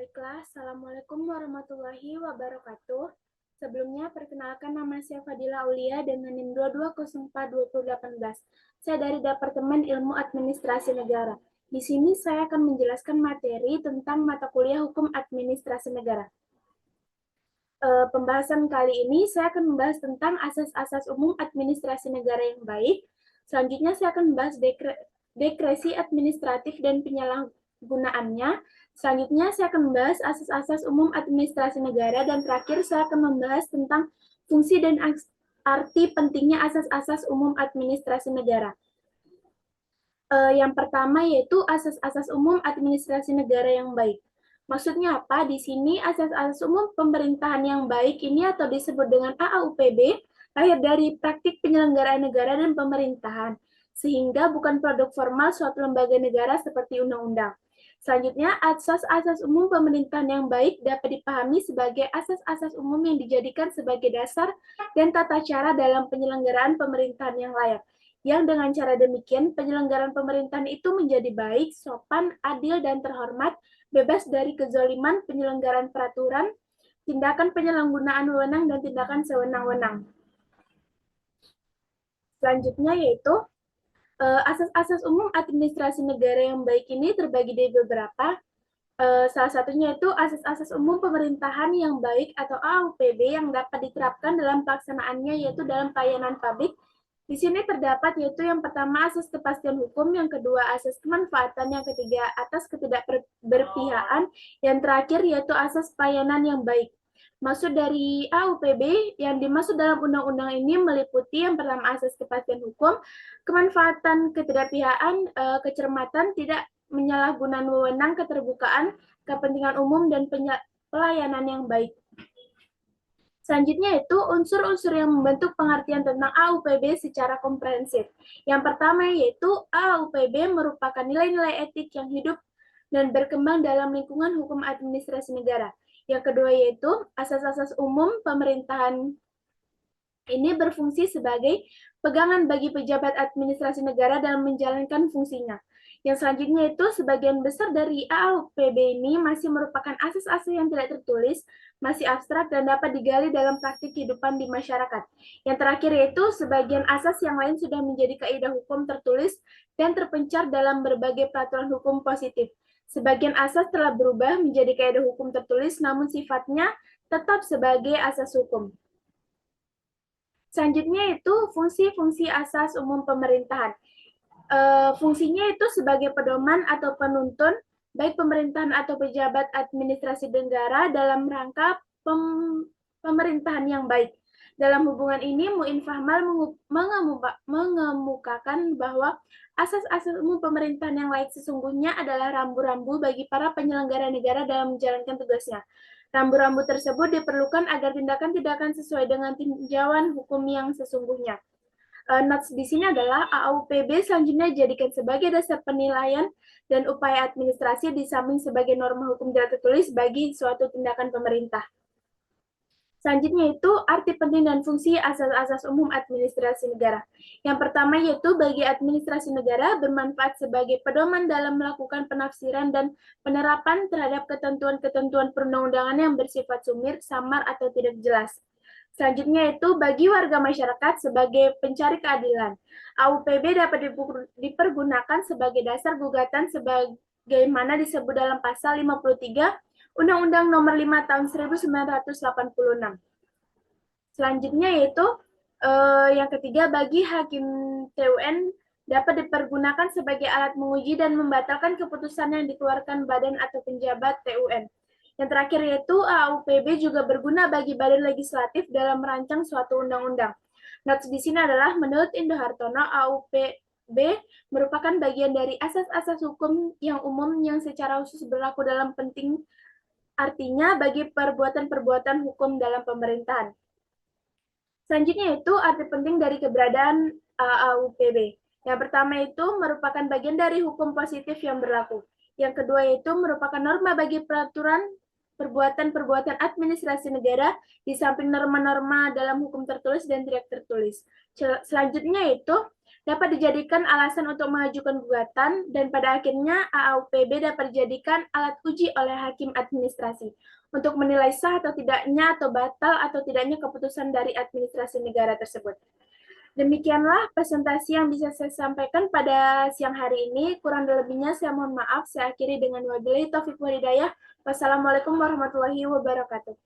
Baiklah, Assalamualaikum warahmatullahi wabarakatuh. Sebelumnya, perkenalkan nama saya Fadila Aulia dengan NIM 2204-2018. Saya dari Departemen Ilmu Administrasi Negara. Di sini saya akan menjelaskan materi tentang mata kuliah Hukum Administrasi Negara. Pembahasan kali ini saya akan membahas tentang asas-asas umum administrasi negara yang baik. Selanjutnya saya akan membahas dekresi administratif dan penyalahgunaannya. Selanjutnya saya akan membahas asas-asas umum administrasi negara, dan terakhir saya akan membahas tentang fungsi dan arti pentingnya asas-asas umum administrasi negara. Yang pertama yaitu asas-asas umum administrasi negara yang baik. Maksudnya apa? Di sini asas-asas umum pemerintahan yang baik ini atau disebut dengan AAUPB lahir dari praktik penyelenggaraan negara dan pemerintahan, sehingga bukan produk formal suatu lembaga negara seperti undang-undang. Selanjutnya, asas-asas umum pemerintahan yang baik dapat dipahami sebagai asas-asas umum yang dijadikan sebagai dasar dan tata cara dalam penyelenggaraan pemerintahan yang layak. Yang dengan cara demikian, penyelenggaraan pemerintahan itu menjadi baik, sopan, adil, dan terhormat, bebas dari kezaliman, penyelenggaraan peraturan, tindakan penyalahgunaan wewenang, dan tindakan sewenang-wenang. Selanjutnya yaitu asas-asas umum administrasi negara yang baik ini terbagi dari beberapa. Salah satunya itu asas-asas umum pemerintahan yang baik atau AUPB yang dapat diterapkan dalam pelaksanaannya yaitu dalam pelayanan publik. Di sini terdapat yaitu yang pertama asas kepastian hukum, yang kedua asas kemanfaatan, yang ketiga asas ketidakberpihakan, yang terakhir yaitu asas pelayanan yang baik. Maksud dari AUPB yang dimaksud dalam undang-undang ini meliputi yang pertama asas kepastian hukum, kemanfaatan, ketidakpihakan, kecermatan, tidak penyalahgunaan wewenang, keterbukaan, kepentingan umum, dan pelayanan yang baik. Selanjutnya itu unsur-unsur yang membentuk pengertian tentang AUPB secara komprehensif. Yang pertama yaitu AUPB merupakan nilai-nilai etik yang hidup dan berkembang dalam lingkungan hukum administrasi negara. Yang kedua yaitu asas-asas umum pemerintahan ini berfungsi sebagai pegangan bagi pejabat administrasi negara dalam menjalankan fungsinya. Yang selanjutnya itu sebagian besar dari AUPB ini masih merupakan asas-asas yang tidak tertulis, masih abstrak, dan dapat digali dalam praktik kehidupan di masyarakat. Yang terakhir yaitu sebagian asas yang lain sudah menjadi kaidah hukum tertulis dan terpencar dalam berbagai peraturan hukum positif. Sebagian asas telah berubah menjadi kaidah hukum tertulis, namun sifatnya tetap sebagai asas hukum. Selanjutnya itu fungsi-fungsi asas umum pemerintahan. Fungsinya itu sebagai pedoman atau penuntun, baik pemerintahan atau pejabat administrasi negara dalam rangka pemerintahan yang baik. Dalam hubungan ini, Muin Fahmal mengemukakan bahwa asas-asas umum pemerintahan yang layak sesungguhnya adalah rambu-rambu bagi para penyelenggara negara dalam menjalankan tugasnya. Rambu-rambu tersebut diperlukan agar tindakan-tindakan sesuai dengan tinjauan hukum yang sesungguhnya. Notes di sini adalah AUPB selanjutnya dijadikan sebagai dasar penilaian dan upaya administrasi di samping sebagai norma hukum tidak tertulis bagi suatu tindakan pemerintah. Selanjutnya itu arti penting dan fungsi asas-asas umum administrasi negara. Yang pertama yaitu bagi administrasi negara bermanfaat sebagai pedoman dalam melakukan penafsiran dan penerapan terhadap ketentuan-ketentuan perundang-undangan yang bersifat sumir, samar, atau tidak jelas. Selanjutnya itu bagi warga masyarakat sebagai pencari keadilan. AUPB dapat dipergunakan sebagai dasar gugatan sebagaimana disebut dalam pasal 53 Undang-Undang Nomor 5 Tahun 1986. Selanjutnya yaitu yang ketiga bagi hakim TUN dapat dipergunakan sebagai alat menguji dan membatalkan keputusan yang dikeluarkan badan atau penjabat TUN. Yang terakhir yaitu AUPB juga berguna bagi badan legislatif dalam merancang suatu undang-undang. Notes di sini adalah menurut Indo Hartono, AUPB merupakan bagian dari asas-asas hukum yang umum yang secara khusus berlaku dalam penting artinya bagi perbuatan-perbuatan hukum dalam pemerintahan. Selanjutnya itu arti penting dari keberadaan AUPB. Yang pertama itu merupakan bagian dari hukum positif yang berlaku. Yang kedua itu merupakan norma bagi peraturan perbuatan-perbuatan administrasi negara di samping norma-norma dalam hukum tertulis dan tidak tertulis. Selanjutnya itu dapat dijadikan alasan untuk mengajukan gugatan dan pada akhirnya AAUPB dapat dijadikan alat uji oleh hakim administrasi untuk menilai sah atau tidaknya atau batal atau tidaknya keputusan dari administrasi negara tersebut. Demikianlah presentasi yang bisa saya sampaikan pada siang hari ini. Kurang dan lebihnya saya mohon maaf. Saya akhiri dengan wabillahi taufiq walhidayah. Wassalamualaikum warahmatullahi wabarakatuh.